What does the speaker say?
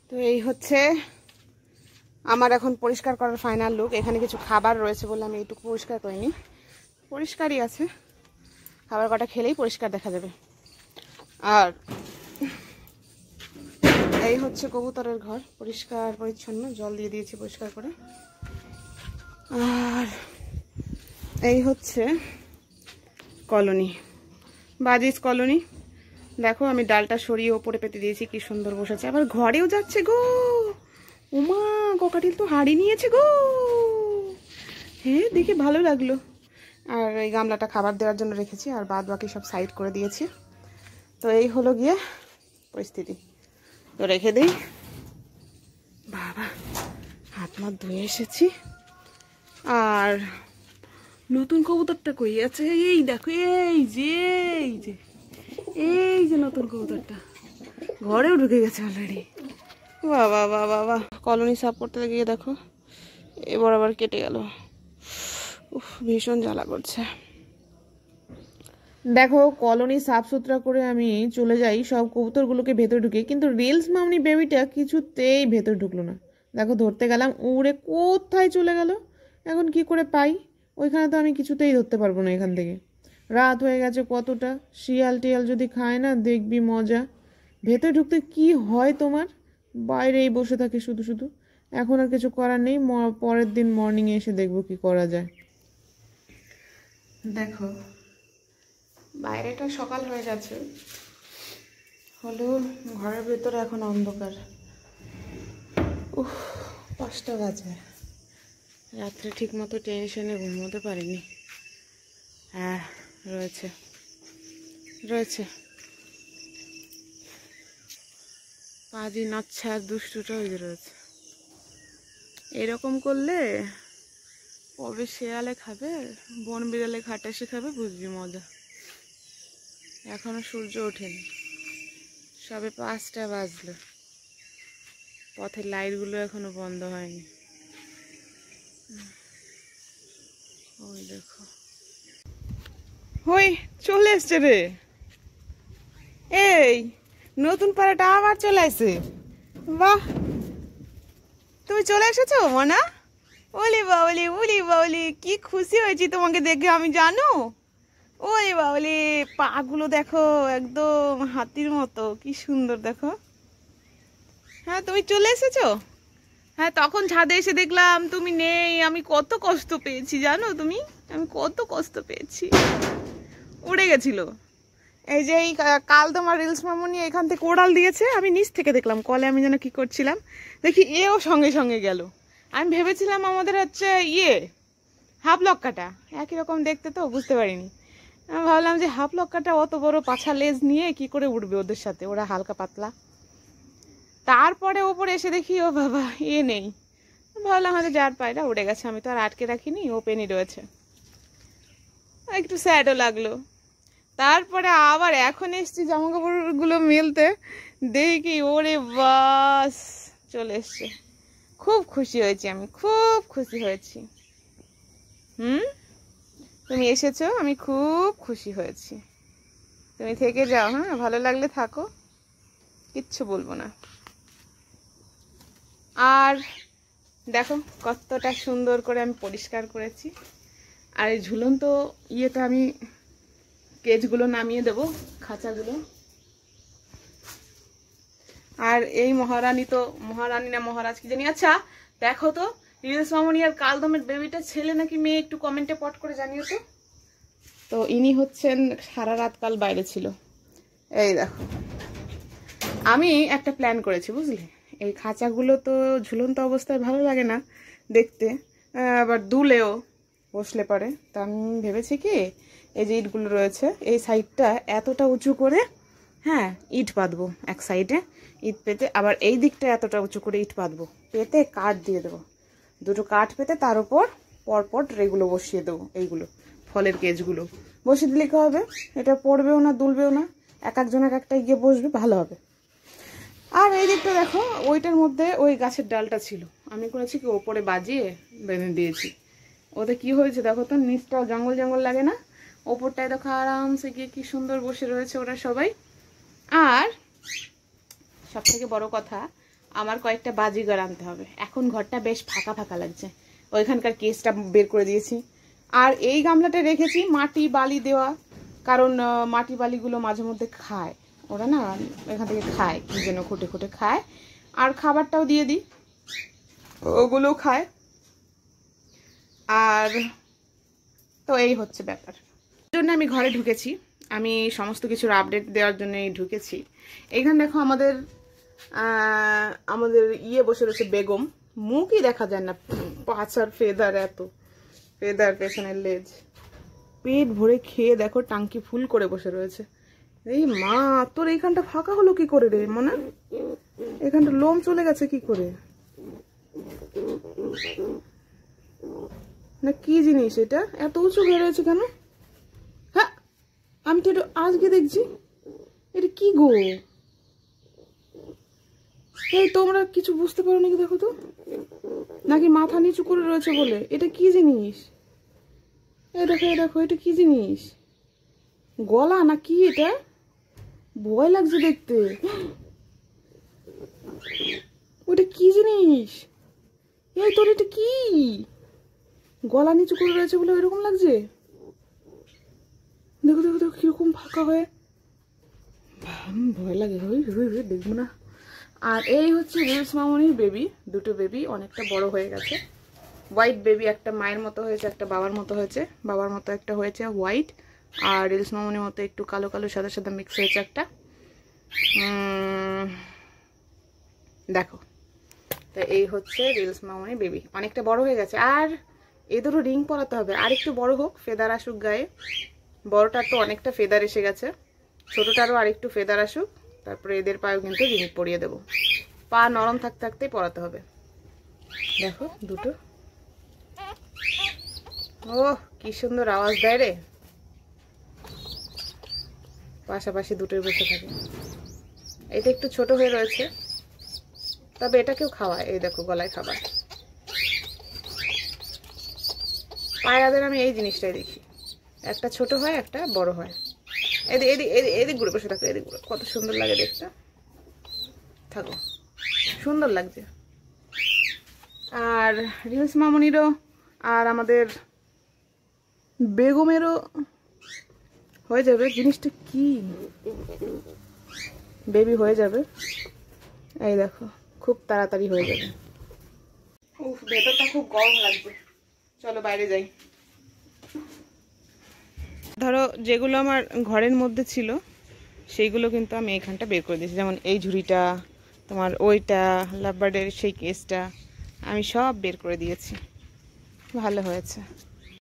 তো এই হচ্ছে আমার এখন পরিষ্কার করার ফাইনাল লুক। এখানে কিছু খাবার রয়েছে বলে আমি এইটুকু পরিষ্কার করিনি, পরিষ্কারই আছে। খাবার কটা খেলেই পরিষ্কার দেখা যাবে। আর এই হচ্ছে কবুতরের ঘর, পরিষ্কার পরিচ্ছন্ন, জল দিয়ে দিয়েছি পরিষ্কার করে। আর এই হচ্ছে কলোনি, বাজিস কলোনি। দেখো আমি ডালটা সরিয়ে ওপরে পেতে দিয়েছি, কি সুন্দর বসেছে। আবার ঘরেও যাচ্ছে গো, উমা কোকাটিল তো হাড়ি নিয়েছে গো। হ্যাঁ দেখে ভালো লাগলো। আর এই গামলাটা খাবার দেওয়ার জন্য রেখেছি, আর বাদ বাকি সব সাইড করে দিয়েছি। তো এই হলো গিয়ে পরিস্থিতি। তো রেখে দিই। বাবা হাত মাত ধুয়ে এসেছি। আর নতুন কবুতরটা কই আছে? এই দেখো, এই যে এই যে এই যে নতুন কবুতরটা ঘরেও ঢুকে গেছে অলরেডি। বাবা বাবা বাবা, কলোনি সাফ করতে গিয়ে দেখো এবার আবার কেটে গেল। উফ, ভীষণ জ্বালা করছে। দেখো কলোনি সাফ সুতরা করে আমি চলে যাই সব কবুতরগুলোকে ভেতরে ঢুকে, কিন্তু রিলস মামনি বেবিটা কিছুতেই ভেতর ঢুকলো না। দেখো ধরতে গেলাম, উড়ে কোথায় চলে গেল। এখন কি করে পাই? ওইখানে তো আমি কিছুতেই ধরতে পারবো না। এখান থেকে রাত হয়ে গেছে কতটা, শিয়াল টিয়াল যদি খায় না দেখবি মজা। ভেতরে ঢুকতে কি হয় তোমার, বাইরেই বসে থাকে শুধু শুধু। এখন আর কিছু করার নেই, পরের দিন মর্নিংয়ে এসে দেখবো কি করা যায়। দেখো বাইরেটা সকাল হয়ে গেছে, হলেও ঘরের ভেতরে এখন অন্ধকার। 5টা বাজে, রাত্রে ঠিক মতো টেনশনে ঘুমোতে পারিনি। হ্যাঁ রয়েছে রয়েছে, পাজি নাচ্ছা আর দুষ্টুটা ওই যে রয়েছে। এরকম করলে কবে শেয়ালে খাবে, বন বিড়ালে খাটাসে খাবে, বুঝবি মজা। এখনো সূর্য ওঠেনি, সবে 5টা বাজলো, পথের লাইটগুলো এখনো বন্ধ হয়নি। ওই দেখো, ওই চলে এসছে রে। এই নতুন পাড়াটা আবার চলে আসে। বাহ, তুমি চলে এসেছো মনা? ওলি বাউলি, ওলি বাউলি, কি খুশি হয়েছি তোমাকে দেখে আমি, জানো? ওই বাউলি, পাগুলো দেখো একদম হাতির মতো, কি সুন্দর দেখো। হ্যাঁ তুমি চলে এসেছো? হ্যাঁ তখন ছাদে এসে দেখলাম তুমি নেই, আমি কত কষ্ট পেয়েছি জানো তুমি, আমি কত কষ্ট পেয়েছি। উড়ে গেছিল। এই যে এই কাল তোমার রিলস মামনি এখান থেকে ওড়াল দিয়েছে, আমি নিচ থেকে দেখলাম, কলে আমি যেন কি করছিলাম, দেখি এও সঙ্গে সঙ্গে গেল। আমি ভেবেছিলাম আমাদের হচ্ছে হাফ লক্কাটা একই রকম দেখতে, তো বুঝতে পারিনি। আমি ভাবলাম যে হাফ লক্কাটা অত বড় পাছা লেজ নিয়ে কি করে উঠবে ওদের সাথে, ওরা হালকা পাতলা। তারপরে ওপরে এসে দেখি ও বাবা নেই। ভাবলাম হয়তো যার পায়রা উড়ে গেছে, আমি তো আর আটকে রাখিনি, ওপেনই রয়েছে। একটু স্যাডও লাগলো। তারপরে আবার এখন এসছি জামা কাপড়গুলো মেলতে, দেখি ওরে বাস চলে এসছে। খুব খুশি হয়েছি, আমি খুব খুশি হয়েছি। তুমি এসেছো, আমি খুব খুশি হয়েছি। তুমি থেকে যাও, হ্যাঁ ভালো লাগলে থাকো, কিচ্ছু বলবো না। আর দেখো কতটা সুন্দর করে আমি পরিষ্কার করেছি। আর এই ঝুলন্ত ইয়েটা আমি কেজগুলো নামিয়ে দেবো, খাঁচাগুলো। আর এই মহারানী তো, মহারানী না মহারাজ কি জানি। আচ্ছা দেখো তো রিলস মামনি আর কালদমের বেবিটা ছেলে নাকি মেয়ে, একটু কমেন্টে পট করে জানিও তো। তো ইনি হচ্ছেন সারা রাত কাল বাইরে ছিল। এই দেখো আমি একটা প্ল্যান করেছি বুঝলে, এই খাঁচাগুলো তো ঝুলন্ত অবস্থায় ভালো লাগে না দেখতে, আবার দুলেও বসলে পারে। তা আমি ভেবেছি কি, এই যে ইটগুলো রয়েছে এই সাইডটা এতটা উঁচু করে, হ্যাঁ ইট পাতবো এক সাইডে, ইট পেতে আবার এই দিকটা এতটা উঁচু করে ইট পাতবো, পেতে কাঠ দিয়ে দেবো, দুটো কাঠ পেতে তার উপর পরপর ট্রেগুলো বসিয়ে দেবো, এইগুলো ফলের কেজগুলো বসিয়ে দিলে কি হবে, এটা পড়বেও না দুলবেও না, এক একজনের একটা গিয়ে বসবে, ভালো হবে। আর এই দিকটা দেখো, ওইটার মধ্যে ওই গাছের ডালটা ছিল, আমি করেছি কি ওপরে বাজিয়ে বেঁধে দিয়েছি। ওতে কি হয়েছে দেখো তো, নিচটাও জঙ্গল জঙ্গল লাগে না, ওপরটায় দেখো আরামসে গিয়ে কি সুন্দর বসে রয়েছে ওরা সবাই। আর সব থেকে বড় কথা, আমার কয়েকটা বাজিগার আনতে হবে। এখন ঘরটা বেশ ফাঁকা ফাঁকা লাগছে, ওইখানকার কেসটা বের করে দিয়েছি। আর এই গামলাটা রেখেছি মাটি বালি দেওয়া, কারণ মাটি বালিগুলো মাঝে মধ্যে খায় ওরা, না এখান থেকে খায়, কি যেন খুঁটে খুঁটে খায়। আর খাবারটাও দিয়ে দিই, ওগুলোও খায়। আর তো এই হচ্ছে ব্যাপার, জন্য আমি ঘরে ঢুকেছি। আমি সমস্ত কিছুর আপডেট দেওয়ার জন্যই ঢুকেছি। এইখানে দেখো আমাদের ইয়ে বসে রয়েছে, বেগম। মুখই দেখা যায় না, পাছার ফেদার, এত ফেদার, পেছনের লেজ, পেট ভরে খেয়ে দেখো টাঙ্কি ফুল করে বসে রয়েছে। এই মা, তোর এইখানটা ফাঁকা হলো কি করে রে মনা? এখানটা লোম চলে গেছে কি করে? না কি জিনিস এটা, এত উঁচু হয়ে রয়েছে কেন? হ্যাঁ, আমি তো এটা আজকে দেখছি। এটা কি গো? এই তোমরা কিছু বুঝতে পারো নাকি দেখো তো, নাকি মাথা নিচু করে রয়েছে বলে? এটা কি জিনিস? এই দেখো, এই দেখো, এটা কি জিনিস? গলা না কি এটা? ভয় লাগছে দেখতে। ওটা কি জিনিস? এই তোর এটা কি? গলা নিচু করে রয়েছে বলে এরকম লাগছে। দেখো দেখো দেখো কিরকম ফাঁকা হয়ে, ভয় লাগে, দেখবো না। আর এই হচ্ছে রিলস মামনির বেবি, দুটো বেবি অনেকটা বড় হয়ে গেছে। হোয়াইট বেবি, একটা মায়ের মতো হয়েছে, একটা বাবার মতো হয়েছে। বাবার মতো একটা হয়েছে হোয়াইট, আর রিলস মামনির মতো একটু কালো কালো সাদা সাদা মিক্স হয়েছে একটা। দেখো, তো এই হচ্ছে রিলস মামনির বেবি, অনেকটা বড় হয়ে গেছে। আর এদেরও রিং পরাতে হবে, আর একটু বড় হোক, ফেদার আসুক গায়ে। বড়টার তো অনেকটা ফেদার এসে গেছে, ছোটটারও আর একটু ফেদার আসুক, তারপরে এদের পায়েও কিন্তু রিং পরিয়ে দেবো। পা নরম থাকতে থাকতেই পরাতে হবে। দেখো দুটো, ও কি সুন্দর আওয়াজ দেয় রে, পাশাপাশি দুটোই বসে থাকে। এটা একটু ছোট হয়ে রয়েছে, তবে এটাকেও খাওয়ায়। এই দেখো গলায় খাবার। পায়রাদের আমি এই জিনিসটাই দেখি, একটা ছোট হয় একটা বড় হয়। এদিক এদিক এদিক ঘুরে বসে থাকো, এদিক ঘুরে, কত সুন্দর লাগে দেখতে। থাকো, সুন্দর লাগছে। আর রিলস মামনিরও আর আমাদের বেগমেরও হয়ে যাবে। জিনিসটা কি? বেবি হয়ে যাবে, এই দেখো খুব তাড়াতাড়ি হয়ে যাবে। উফ, ভেতরটা খুব গরম লাগবে, চলো বাইরে যাই। ধরো যেগুলো আমার ঘরের মধ্যে ছিল সেইগুলো কিন্তু আমি এখানটা বের করে দিয়েছি, যেমন এই ঝুড়িটা, তোমার ওইটা, লাভবার্ডের সেই কেসটা, আমি সব বের করে দিয়েছি। ভালো হয়েছে।